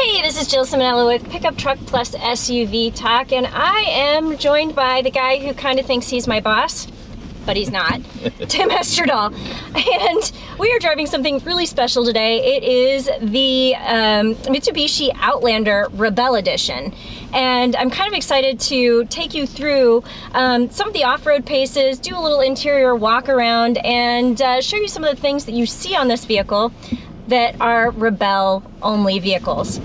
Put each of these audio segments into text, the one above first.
Hey, this is Jill Simonello with Pickup Truck Plus SUV Talk, and I am joined by the guy who kind of thinks he's my boss, but he's not, Tim Esterdahl. And we are driving something really special today. It is the Mitsubishi Outlander Rebelle Edition. And I'm kind of excited to take you through some of the off-road paces, do a little interior walk around, and show you some of the things that you see on this vehicle that are Rebelle only vehicles.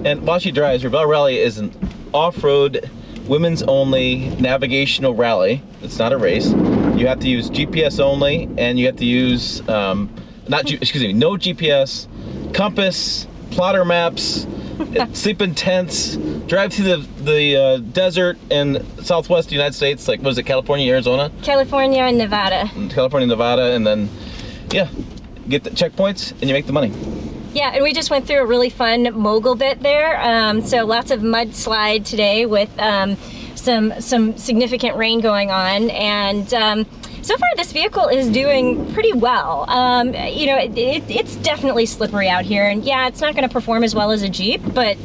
And while she drives, Rebelle Rally is an off-road, women's only navigational rally. It's not a race. You have to use GPS only, and you have to use no GPS, compass, plotter maps, sleep in tents, drive through the desert in southwest United States, like, was it California, Arizona? California and Nevada. California, Nevada, and then, yeah, get the checkpoints and you make the money. Yeah, and we just went through a really fun mogul bit there. So lots of mudslide today with some significant rain going on, and so far this vehicle is doing pretty well. You know, it's definitely slippery out here, and yeah, it's not going to perform as well as a Jeep, but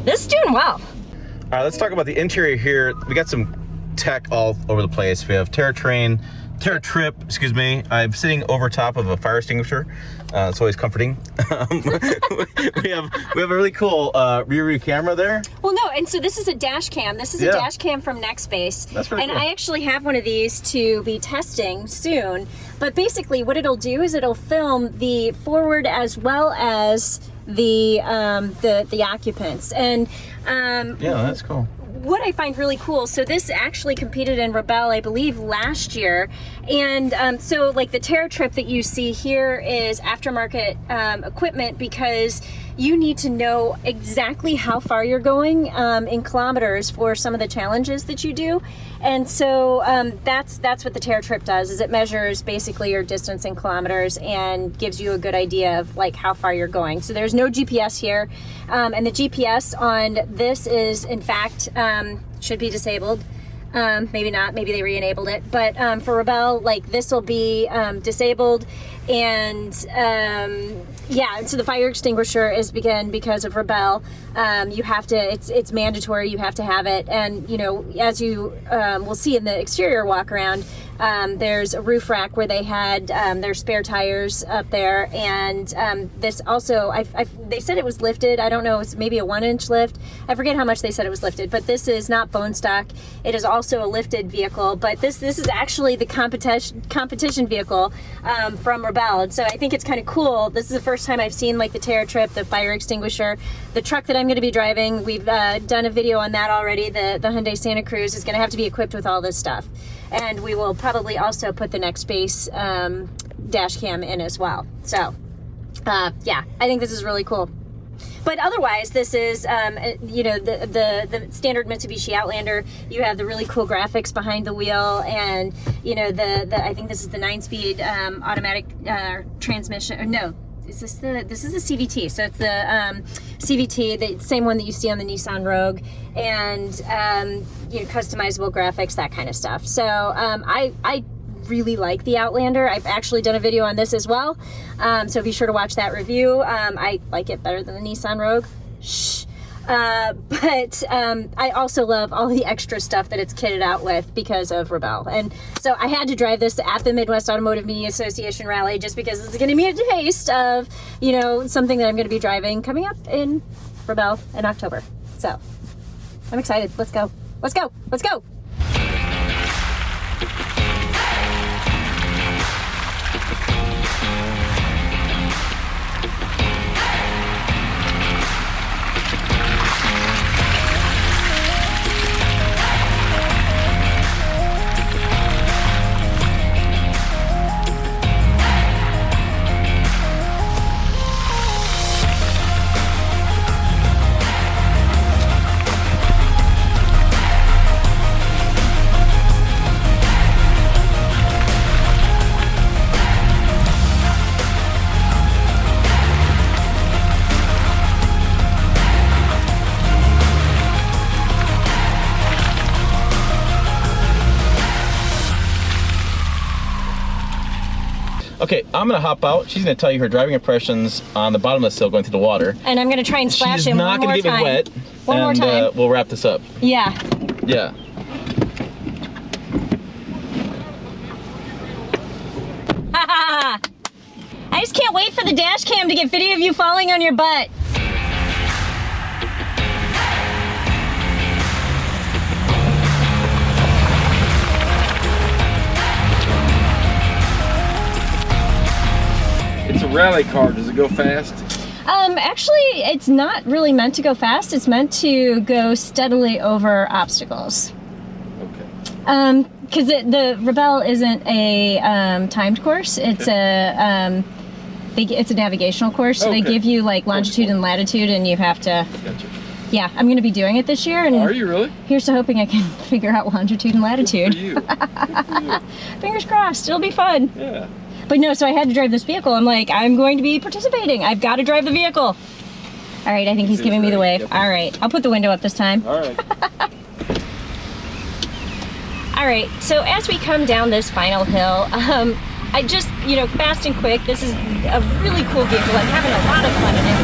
this is doing well. All right, let's talk about the interior here. We got some tech all over the place. We have Terra Trip, excuse me. I'm sitting over top of a fire extinguisher. It's always comforting. we have a really cool rear view camera there. Well, no, and so this is a dash cam. This is a dash cam from Nextbase. That's really cool. I actually have one of these to be testing soon. But basically, what it'll do is it'll film the forward as well as the occupants. And yeah, that's cool. What I find really cool, so this actually competed in Rebelle, I believe, last year. And so like the Terra Trip that you see here is aftermarket equipment, because you need to know exactly how far you're going in kilometers for some of the challenges that you do. And so that's what the Terra Trip does, is it measures basically your distance in kilometers and gives you a good idea of like how far you're going. So there's no GPS here, and the GPS on this is in fact should be disabled. Maybe not, maybe they re-enabled it, but for Rebelle, like, this will be disabled. And yeah, so the fire extinguisher is because of Rebelle. You have to, it's mandatory, you have to have it. And you know, as you will see in the exterior walk around, there's a roof rack where they had their spare tires up there, and this also, they said it was lifted. I don't know, it's maybe a 1-inch lift. I forget how much they said it was lifted, but this is not bone stock. It is also a lifted vehicle, but this is actually the competition vehicle from Rebelle. And so I think it's kind of cool. This is the first time I've seen like the Terra Trip, the fire extinguisher, the truck that I'm going to be driving. We've done a video on that already. The Hyundai Santa Cruz is going to have to be equipped with all this stuff. And we will probably also put the Nextbase dash cam in as well. So, yeah, I think this is really cool. But otherwise, this is, you know, the standard Mitsubishi Outlander. You have the really cool graphics behind the wheel, and you know, I think this is the 9-speed automatic transmission. Or no, this is the CVT. So it's the CVT, the same one that you see on the Nissan Rogue, and you know, customizable graphics, that kind of stuff. So I really like the Outlander. I've actually done a video on this as well, so be sure to watch that review. I like it better than the Nissan Rogue. Shh. But I also love all the extra stuff that it's kitted out with because of Rebelle. And so I had to drive this at the Midwest Automotive Media Association rally, just because this is going to be a taste of, you know, something that I'm going to be driving coming up in Rebelle in October. So I'm excited. Let's go. Let's go. Let's go. I'm gonna hop out. She's gonna tell you her driving impressions on the bottom of the sill going through the water. And I'm gonna try and splash She's him not one more gonna get time. me wet. One more time. We'll wrap this up. Yeah. Yeah. I just can't wait for the dash cam to get video of you falling on your butt. It's a rally car. Does it go fast? Actually, it's not really meant to go fast. It's meant to go steadily over obstacles. Okay. Because the Rebelle isn't a timed course. It's it's a navigational course. So they Okay. give you like longitude and latitude, and you have to. Gotcha. Yeah, I'm going to be doing it this year, and Are you really? here's to hoping I can figure out longitude and latitude. Good for you. Good for you. Fingers crossed. It'll be fun. Yeah. But no, so I had to drive this vehicle. I'm like, I'm going to be participating. I've got to drive the vehicle. All right, I think he's giving me the wave. Yep. All right, I'll put the window up this time. All right. All right, so as we come down this final hill, I just, fast and quick, this is a really cool vehicle. I'm having a lot of fun in it.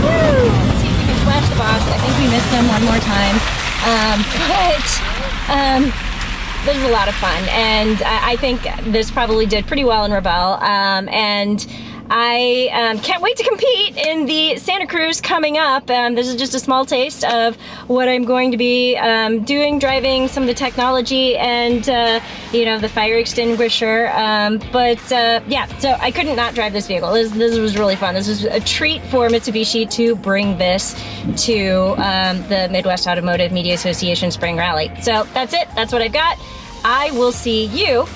Woo! Let's see if we can flash the boss. I think we missed him one more time. This is a lot of fun, and I think this probably did pretty well in Rebelle, and I can't wait to compete in the Santa Cruz coming up. This is just a small taste of what I'm going to be doing, driving some of the technology and, the fire extinguisher. Yeah, so I couldn't not drive this vehicle. This was really fun. This was a treat for Mitsubishi to bring this to the Midwest Automotive Media Association Spring Rally. So that's it. That's what I've got. I will see you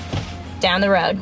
down the road.